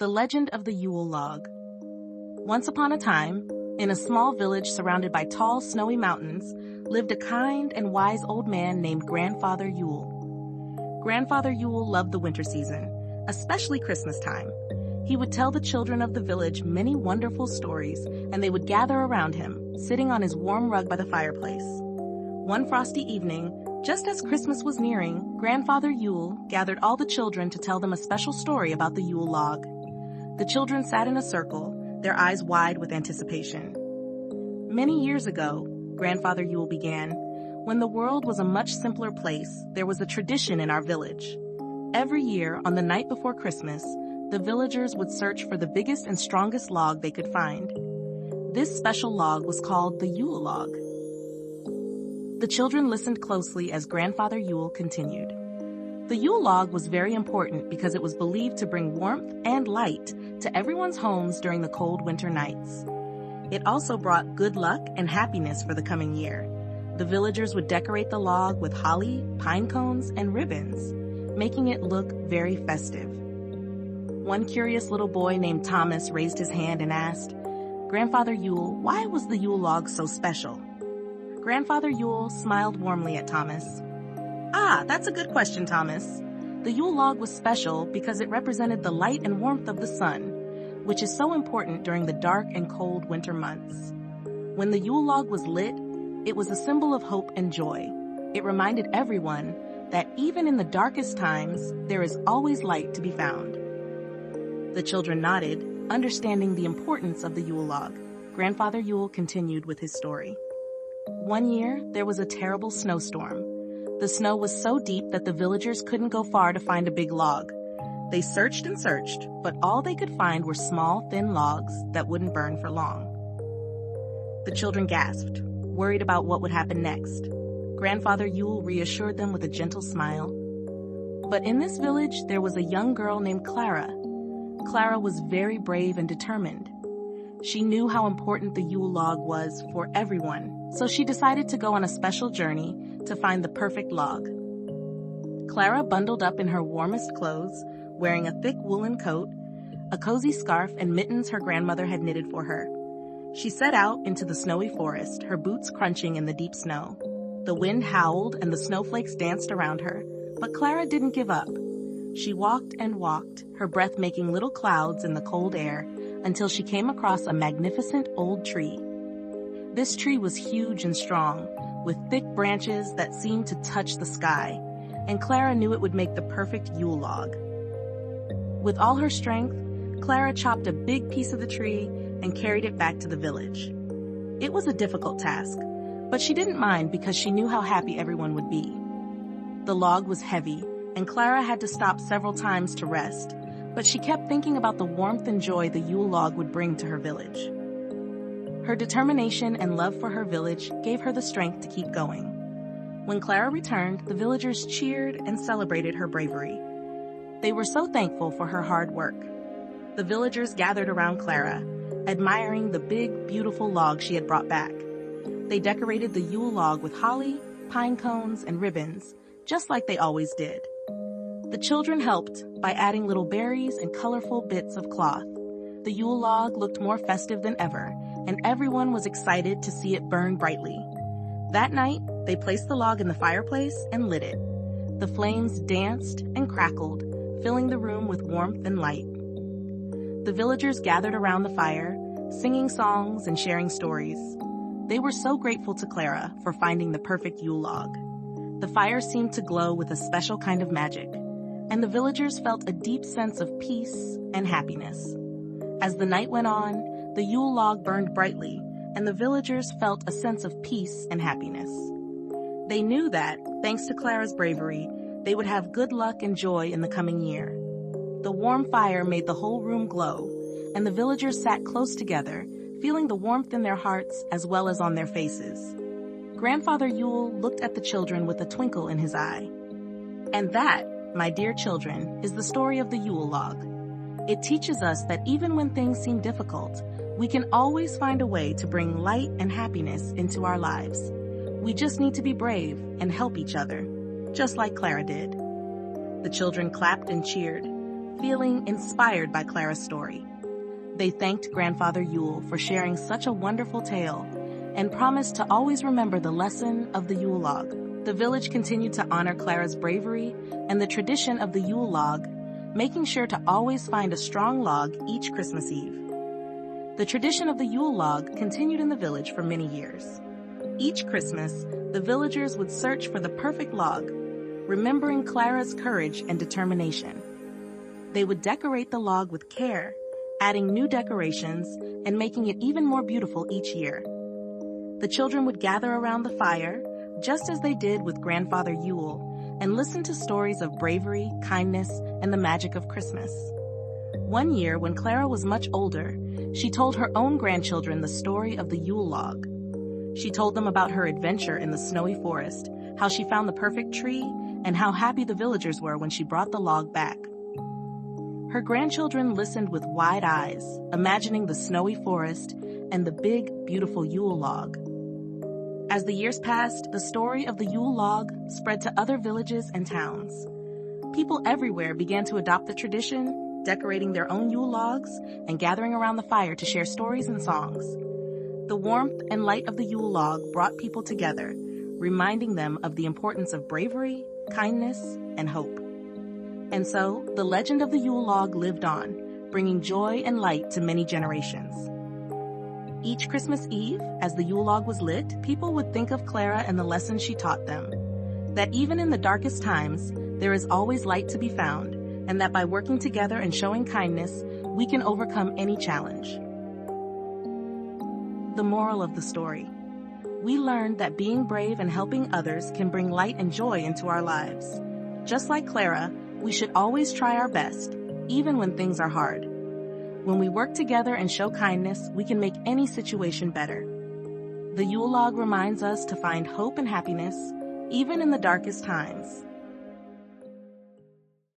The Legend of the Yule Log. Once upon a time, in a small village surrounded by tall, snowy mountains, lived a kind and wise old man named Grandfather Yule. Grandfather Yule loved the winter season, especially Christmas time. He would tell the children of the village many wonderful stories, and they would gather around him, sitting on his warm rug by the fireplace. One frosty evening, just as Christmas was nearing, Grandfather Yule gathered all the children to tell them a special story about the Yule Log. The children sat in a circle, their eyes wide with anticipation. Many years ago, Grandfather Yule began, when the world was a much simpler place, there was a tradition in our village. Every year, on the night before Christmas, the villagers would search for the biggest and strongest log they could find. This special log was called the Yule Log. The children listened closely as Grandfather Yule continued. The Yule Log was very important because it was believed to bring warmth and light to everyone's homes during the cold winter nights. It also brought good luck and happiness for the coming year. The villagers would decorate the log with holly, pine cones, and ribbons, making it look very festive. One curious little boy named Thomas raised his hand and asked, "Grandfather Yule, why was the Yule Log so special?" Grandfather Yule smiled warmly at Thomas. That's a good question, Thomas. The Yule Log was special because it represented the light and warmth of the sun, which is so important during the dark and cold winter months. When the Yule Log was lit, it was a symbol of hope and joy. It reminded everyone that even in the darkest times, there is always light to be found. The children nodded, understanding the importance of the Yule Log. Grandfather Yule continued with his story. One year, there was a terrible snowstorm. The snow was so deep that the villagers couldn't go far to find a big log. They searched and searched, but all they could find were small, thin logs that wouldn't burn for long. The children gasped, worried about what would happen next. Grandfather Yule reassured them with a gentle smile. But in this village, there was a young girl named Clara. Clara was very brave and determined. She knew how important the Yule Log was for everyone, so she decided to go on a special journey to find the perfect log. Clara bundled up in her warmest clothes, wearing a thick woolen coat, a cozy scarf, and mittens her grandmother had knitted for her. She set out into the snowy forest, her boots crunching in the deep snow. The wind howled and the snowflakes danced around her, but Clara didn't give up. She walked and walked, her breath making little clouds in the cold air, until she came across a magnificent old tree. This tree was huge and strong, with thick branches that seemed to touch the sky, and Clara knew it would make the perfect Yule Log. With all her strength, Clara chopped a big piece of the tree and carried it back to the village. It was a difficult task, but she didn't mind because she knew how happy everyone would be. The log was heavy, and Clara had to stop several times to rest, but she kept thinking about the warmth and joy the Yule Log would bring to her village. Her determination and love for her village gave her the strength to keep going. When Clara returned, the villagers cheered and celebrated her bravery. They were so thankful for her hard work. The villagers gathered around Clara, admiring the big, beautiful log she had brought back. They decorated the Yule Log with holly, pine cones, and ribbons, just like they always did. The children helped by adding little berries and colorful bits of cloth. The Yule Log looked more festive than ever, and everyone was excited to see it burn brightly. That night, they placed the log in the fireplace and lit it. The flames danced and crackled, filling the room with warmth and light. The villagers gathered around the fire, singing songs and sharing stories. They were so grateful to Clara for finding the perfect Yule Log. The fire seemed to glow with a special kind of magic, and the villagers felt a deep sense of peace and happiness. As the night went on, the Yule Log burned brightly, and the villagers felt a sense of peace and happiness. They knew that, thanks to Clara's bravery, they would have good luck and joy in the coming year. The warm fire made the whole room glow, and the villagers sat close together, feeling the warmth in their hearts as well as on their faces. Grandfather Yule looked at the children with a twinkle in his eye. And that, my dear children, is the story of the Yule Log. It teaches us that even when things seem difficult, we can always find a way to bring light and happiness into our lives. We just need to be brave and help each other, just like Clara did. The children clapped and cheered, feeling inspired by Clara's story. They thanked Grandfather Yule for sharing such a wonderful tale and promised to always remember the lesson of the Yule Log. The village continued to honor Clara's bravery and the tradition of the Yule Log, making sure to always find a strong log each Christmas Eve. The tradition of the Yule Log continued in the village for many years. Each Christmas, the villagers would search for the perfect log, remembering Clara's courage and determination. They would decorate the log with care, adding new decorations and making it even more beautiful each year. The children would gather around the fire, just as they did with Grandfather Yule, and listen to stories of bravery, kindness, and the magic of Christmas. One year, when Clara was much older, she told her own grandchildren the story of the Yule Log. She told them about her adventure in the snowy forest, how she found the perfect tree, and how happy the villagers were when she brought the log back. Her grandchildren listened with wide eyes, imagining the snowy forest and the big, beautiful Yule log. As the years passed, the story of the Yule log spread to other villages and towns. People everywhere began to adopt the tradition, decorating their own Yule logs and gathering around the fire to share stories and songs. The warmth and light of the Yule log brought people together, reminding them of the importance of bravery, kindness, and hope. And so, the legend of the Yule log lived on, bringing joy and light to many generations. Each Christmas Eve, as the Yule log was lit, people would think of Clara and the lessons she taught them. That even in the darkest times, there is always light to be found, and that by working together and showing kindness, we can overcome any challenge. The moral of the story. We learned that being brave and helping others can bring light and joy into our lives. Just like Clara, we should always try our best, even when things are hard. When we work together and show kindness, we can make any situation better. The Yule log reminds us to find hope and happiness, even in the darkest times.